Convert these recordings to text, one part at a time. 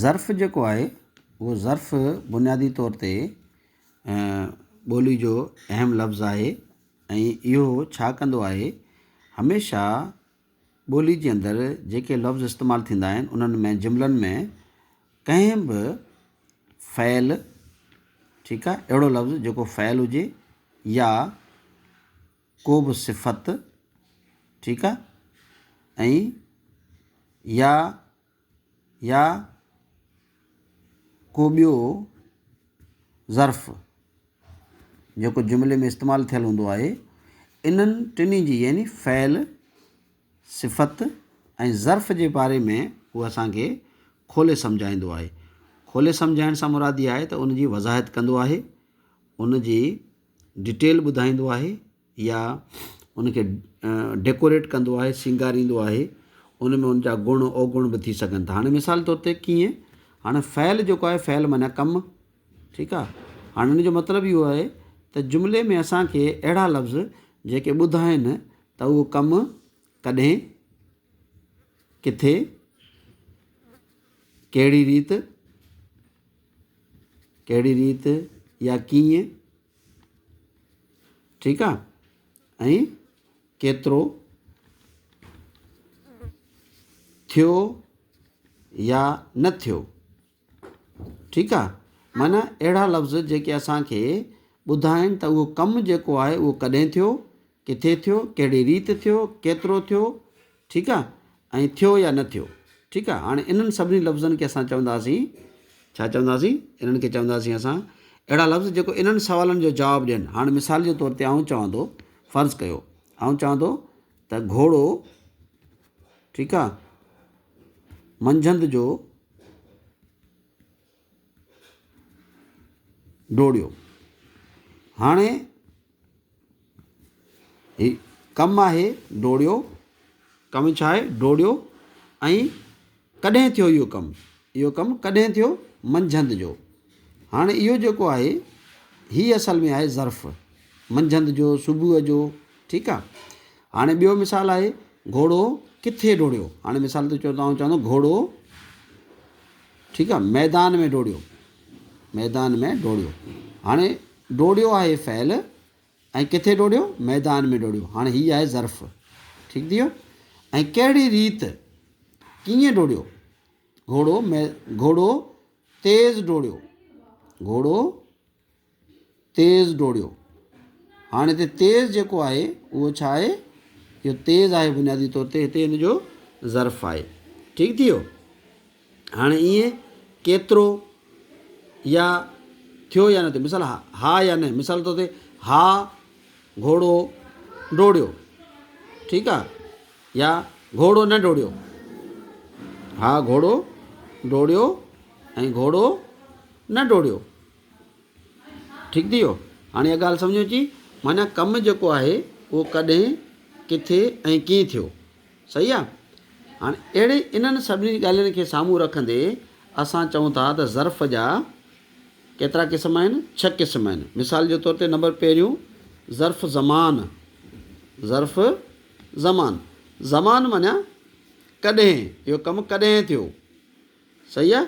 ज़र्फ़ जेको आहे उहो ज़र्फ़ बुनियादी तौर ते ॿोली जो अहम लफ़्ज़ आहे ऐं इहो छा कंदो आहे हमेशह ॿोली जे अंदरि जेके लफ़्ज़ इस्तेमालु थींदा आहिनि उन्हनि में जुमिलनि में कंहिं बि फ़इल ठीकु आहे अहिड़ो लफ़्ज़ जेको फ़इल हुजे या को बि सिफ़त ठीकु आहे ऐं या को ॿियो ज़र्फ़ जेको जुमिले में इस्तेमालु थियलु हूंदो आहे इन्हनि टिनी जी यानी फ़इल सिफ़त ऐं ज़र्फ़ जे बारे में उहो असांखे खोले सम्झाईंदो आहे। खोले सम्झाइण सां मुराद इहा आहे त उनजी वज़ाहत कंदो आहे, उनजी डिटेल ॿुधाईंदो आहे या उनखे डेकोरेट कंदो आहे, सिंगारींदो आहे, उन में उनजा गुण अवगुण बि थी सघनि था। हाणे मिसाल तौर ते कीअं, हाणे फ़इल जेको आहे फ़इल माना कमु, ठीकु आहे। हाणे उनजो मतिलबु इहो आहे त जुमिले में असांखे अहिड़ा लफ़्ज़ जेके ॿुधाइनि त उहो कमु कॾहिं किथे कहिड़ी रीत या कीअं, ठीकु आहे, ऐं केतिरो थियो या न थियो, ठीकु आहे। माना अहिड़ा लफ़्ज़ जेके असांखे ॿुधाइनि त उहो कमु जेको आहे उहो कॾहिं थियो, किथे थियो, कहिड़ी रीत थियो, केतिरो थियो, ठीकु आहे, ऐं थियो या न थियो, ठीकु आहे। हाणे इन्हनि सभिनी लफ़्ज़नि खे असां चवंदासीं, छा चवंदासीं, इन्हनि खे चवंदासीं असां अहिड़ा लफ़्ज़ जेको इन्हनि सवालनि जो जवाबु ॾियनि। हाणे मिसाल जे तौर ते आउं चवां थो, फ़र्ज़ु कयो आउं चवां थो त घोड़ो, ठीकु आहे, मंझंदि जो डोड़ियो। हाणे ही कमु आहे डोड़ियो, कमु छा आहे डोड़ियो, ऐं कॾहिं थियो इहो कमु कॾहिं थियो, मंझंदि जो। हाणे इहो जेको आहे हीअ असल में आहे ज़र्फ़, मंझंदि जो, सुबुह जो, ठीकु आहे। हाणे ॿियो मिसाल आहे घोड़ो किथे डोड़ियो। हाणे मिसाल ते चवंदो घोड़ो, ठीकु आहे, मैदान में डोड़ियो। हाणे डोड़ियो आहे फ़इल ऐं किथे डोड़ियो, मैदान में डोड़ियो। हाणे हीअ आहे ज़र्फ़, ठीकु थी वियो। ऐं कहिड़ी रीत, कीअं डोड़ियो, घोड़ो तेज़ डोड़ियो। हाणे हिते तेज़ जेको आहे उहो छा आहे, इहो तेज़ आहे बुनियादी तौर ते, हिते हिन जो ज़र्फ़ आहे, ठीकु थी वियो। हाणे ईअं केतिरो या थियो या न थियो, मिसाल हा या न, मिसाल तौर ते हा घोड़ो डोड़ियो, ठीकु आहे, या घोड़ो न डोड़ियो, हा घोड़ो डोड़ियो ऐं घोड़ो न डोड़ियो, ठीकु थी वियो। हाणे इहा ॻाल्हि सम्झो अची, माना कमु जेको आहे उहो कॾहिं किथे ऐं कीअं थियो, सही आहे। हाणे अहिड़े इन्हनि सभिनी ॻाल्हियुनि खे साम्हूं रखंदे असां चऊं था त ज़र्फ़ जा केतिरा क़िस्म आहिनि, 6 क़िस्म आहिनि। मिसाल जे तौर ते नंबर पहिरियों ज़र्फ़ ज़मान माना कॾहिं, इहो कमु कॾहिं थियो, सही आहे।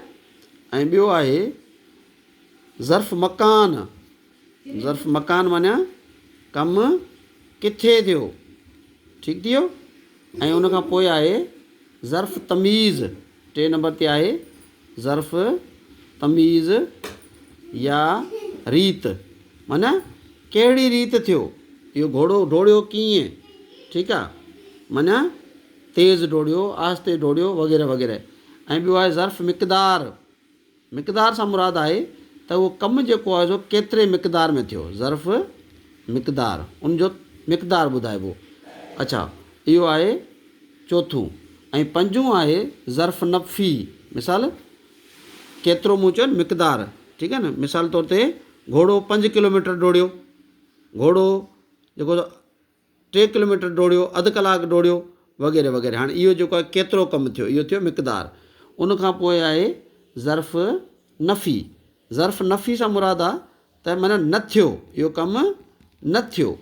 ऐं ॿियो आहे ज़र्फ़ मकान माना कमु किथे थियो, ठीकु थी वियो। ऐं उनखां पोइ आहे ज़र्फ़ तमीज़, 3 नंबर ते आहे ज़र्फ़ तमीज़ या रीत, माना कहिड़ी रीत थियो, इहो घोड़ो डोड़ियो कीअं, ठीकु आहे, माना तेज़ डोड़ियो, आहिस्ते डोड़ियो, वग़ैरह वग़ैरह। ऐं ॿियो आहे ज़र्फ़ मिक़दार सां मुराद आहे त उहो कमु जेको आहे सो केतिरे मिक़दार में थियो, ज़र्फ़ मिक़दार, उनजो मिक़दार ॿुधाइबो। अच्छा, इहो आहे चोथों। ऐं पंजों आहे ज़र्फ़ नफ़ी, मिसाल केतिरो मूं चयो मिक़दार, ठीकु आहे न। मिसाल तौर ते घोड़ो 5 किलोमीटर डोड़ियो, घोड़ो जेको 3 किलोमीटर डोड़ियो, अधु कलाकु डोड़ियो, वग़ैरह वग़ैरह। हाणे इहो जेको आहे केतिरो कमु थियो, इहो थियो मिक़दार। उनखां पोइ आहे ज़र्फ़ नफ़ी सां मुराद आहे त माना न थियो, इहो कमु न थियो,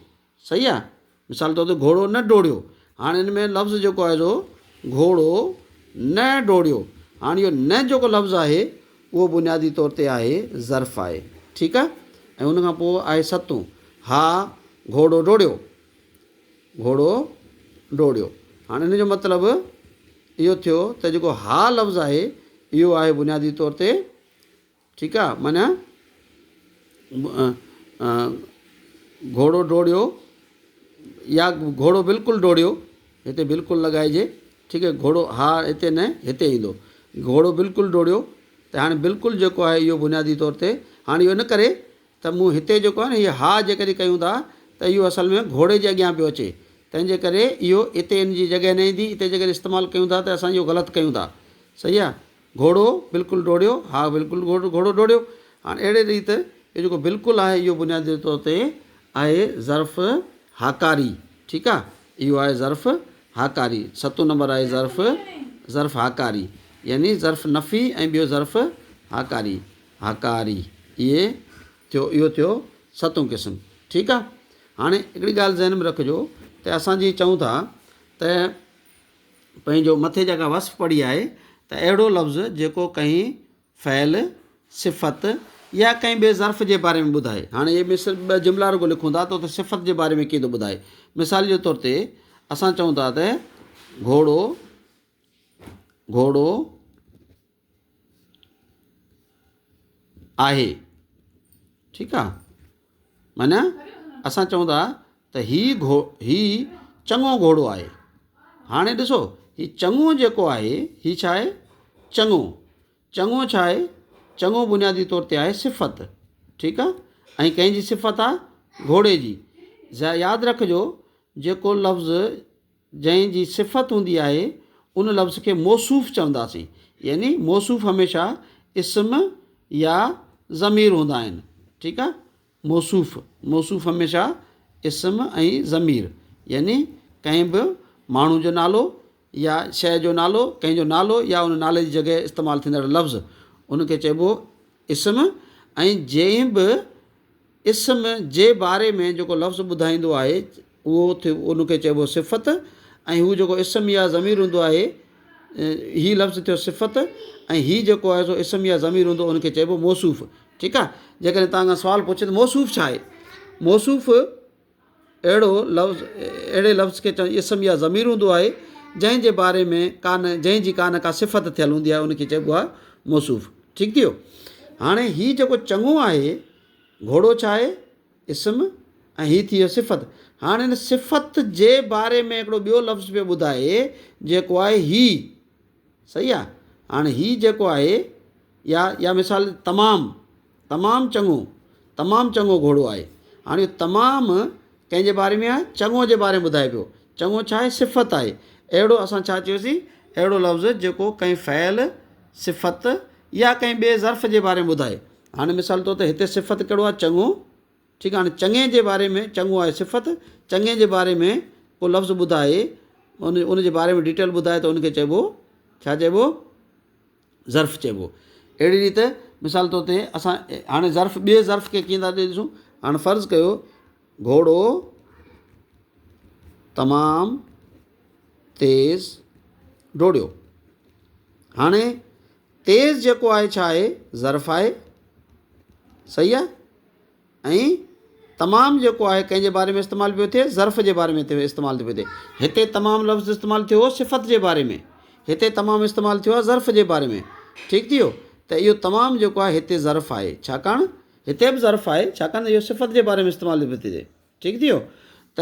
सही आहे। मिसाल तौर ते घोड़ो न डोड़ियो, हाणे हिन में लफ़्ज़ जेको आहे सो घोड़ो न डोड़ियो। हाणे इहो न जेको लफ़्ज़ु आहे उहो बुनियादी तौर ते आहे ज़र्फ़ आहे, ठीकु आहे। ऐं उन खां पोइ आहे सतों, हा घोड़ो डोड़ियो, घोड़ो डोड़ियो। हाणे हिन जो मतिलबु इहो थियो त जेको हा लफ़्ज़ु आहे इहो आहे बुनियादी तौर ते, ठीकु आहे, माना घोड़ो डोड़ियो या घोड़ो बिल्कुलु डोड़ियो, हिते बिल्कुलु लॻाइजे, ठीकु आहे। घोड़ो हा हिते न, हिते ईंदो, घोड़ो बिल्कुलु डोड़ियो। त हाणे बिल्कुलु जेको आहे इहो बुनियादी तौर ते, हाणे इहो न करे त मूं हिते जेको आहे न इहे हा जेकॾहिं कयूं था त इहो असल में घोड़े जे अॻियां पियो अचे, तंहिंजे करे इहो हिते इन जी जॻह न ईंदी। हिते जेकॾहिं इस्तेमालु कयूं था त असां इहो ग़लति कयूं था, सही आहे। घोड़ो बिल्कुलु डोड़ियो, हा बिल्कुलु घोड़ो डोड़ियो। हाणे अहिड़े रीति इहो जेको बिल्कुलु आहे इहो बुनियादी तौर ते आहे ज़र्फ़ हाकारी, ठीकु आहे। इहो आहे ज़र्फ़ हाकारी। सतों नंबर आहे ज़र्फ़ हाकारी, यानी ज़र्फ़ नफ़ी ऐं ॿियो ज़र्फ़ हाकारी, हाकारी इहे थियो, इहो थियो सतों क़िस्म, ठीकु आहे। हाणे हिकिड़ी ॻाल्हि ज़हन में रखिजो त असांजी चऊं था त पंहिंजो मथे जेका वस्फ़ पढ़ी आहे त अहिड़ो लफ़्ज़ु जेको कंहिं फ़इल सिफ़त या कंहिं ॿिए ज़र्फ़ जे बारे में ॿुधाए। हाणे इहे ॿ जुमिला रुॻो लिखूं था त उते सिफ़त जे बारे में कीअं थो ॿुधाए। मिसाल जे तौर ते असां चऊं था त घोड़ो आहे, ठीकु आहे, माना असां चऊं था त ही चङो घोड़ो आहे। हाणे ॾिसो ही चङो जेको आहे ही छा आहे, चङो छा आहे, चङो बुनियादी तौर ते आहे सिफ़त, ठीकु आहे। ऐं कंहिंजी सिफ़त आहे, घोड़े जी। यादि रखिजो जेको लफ़्ज़ु जंहिंजी सिफ़त हूंदी आहे उन लफ़्ज़ खे मौसूफ़ चवंदासीं, यानी मौसूफ़ हमेशह इस्म या ज़मीर हूंदा आहिनि, ठीकु आहे। मौसूफ़ हमेशह इस्म ऐं ज़मीर, यानी कंहिं बि माण्हू जो नालो या शइ जो नालो, कंहिंजो नालो या उन नाले जी जॻह इस्तेमालु थींदड़ लफ़्ज़ उनखे चइबो इस्म। ऐं जंहिं बि इस्म जे बारे में जेको लफ़्ज़ ॿुधाईंदो आहे उहो थियो, उनखे चइबो सिफ़त। ऐं हू जेको इस्म या ज़मीर हूंदो आहे, हीउ लफ़्ज़ थियो सिफ़त, ऐं हीउ जेको आहे सो इस्म या ज़मीर हूंदो उनखे चइबो मौसूफ़, ठीकु आहे। जेकॾहिं तव्हां खां सुवालु पुछे त मौसूफ़ छा आहे, मौसूफ़ अहिड़े लफ़्ज़ खे इस्म या ज़मीर हूंदो आहे जंहिंजे बारे में जंहिंजी का सिफ़त थियल हूंदी आहे उनखे चइबो आहे मौसूफ़, ठीकु थियो। हाणे हीउ जेको चङो आहे, घोड़ो छा आहे, इस्म, ऐं हीउ थी वियो सिफ़त। हाणे हिन सिफ़त जे बारे में हिकिड़ो ॿियो लफ़्ज़ पियो ॿुधाए जेको आहे ही, सही आहे। हाणे हीउ जेको आहे या मिसाल तमामु चङो घोड़ो आहे। हाणे तमामु कंहिंजे बारे में आहे, चङो जे बारे में ॿुधाए पियो। चङो छा आहे, सिफ़त आहे। अहिड़ो असां छा चयोसीं, अहिड़ो लफ़्ज़ु जेको कंहिं फ़इल सिफ़त या कंहिं ॿिए ज़र्फ़ जे बारे में ॿुधाए। हाणे मिसाल तौर ते हिते सिफ़त कहिड़ो आहे, चङो, ठीकु आहे। हाणे चङे जे बारे में, चङो आहे सिफ़त, चङे जे बारे में को लफ़्ज़ु ॿुधाए, उन जे बारे में डिटेल ॿुधाए त उनखे चइबो छा चइबो, ज़र्फ़ चइबो। अहिड़ी रीति मिसाल तौर ते असां हाणे ॿिए ज़र्फ़ खे कीअं था ॾिसूं। हाणे फ़र्ज़ु कयो घोड़ो तमामु तेज़ डोड़ियो। हाणे तेज़ जेको आहे छा आहे, ज़र्फ़ आहे, सही आहे। ऐं तमामु जेको आहे कंहिंजे बारे में इस्तेमालु पियो थिए, ज़र्फ़ जे बारे में इस्तेमालु थो पियो थिए। हिते तमामु लफ़्ज़ इस्तेमालु थियो हो सिफ़त जे बारे में, हिते तमामु इस्तेमालु थियो आहे ज़र्फ़ जे बारे में, ठीकु थी वियो। त इहो तमामु जेको आहे हिते ज़र्फ़ आहे, छाकाणि हिते बि ज़र्फ़ आहे, छाकाणि त इहो सिफ़त जे बारे में इस्तेमालु पियो थी थिए, ठीकु थी वियो। त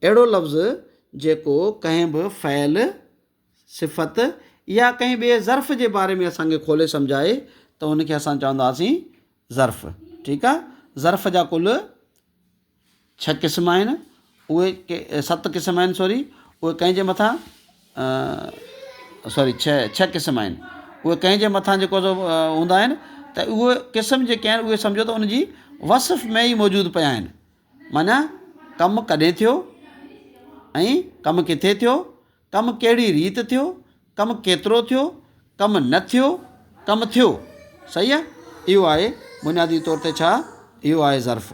अहिड़ो लफ़्ज़ु जेको कंहिं बि फ़इल सिफ़त या कंहिं ॿिए ज़र्फ़ जे बारे में असांखे खोले सम्झाए त हुनखे असां चवंदासीं ज़र्फ़, ठीकु आहे। ज़र्फ़ जा कुल 6 क़िस्म आहिनि, उहे 7 क़िस्म आहिनि, उहे कंहिंजे मथां छह क़िस्म आहिनि। उहे कंहिंजे मथां जेको हूंदा आहिनि त उहे क़िस्म जेके आहिनि उहे सम्झो त उनजी वसफ़ में ई मौजूदु पिया आहिनि। माना कमु कॾहिं थियो ऐं कमु किथे थियो, कमु कहिड़ी रीति थियो, कमु केतिरो थियो, कमु न थियो, कमु थियो, सही आहे। इहो आहे बुनियादी तौर ते छा, इहो आहे ज़र्फ़।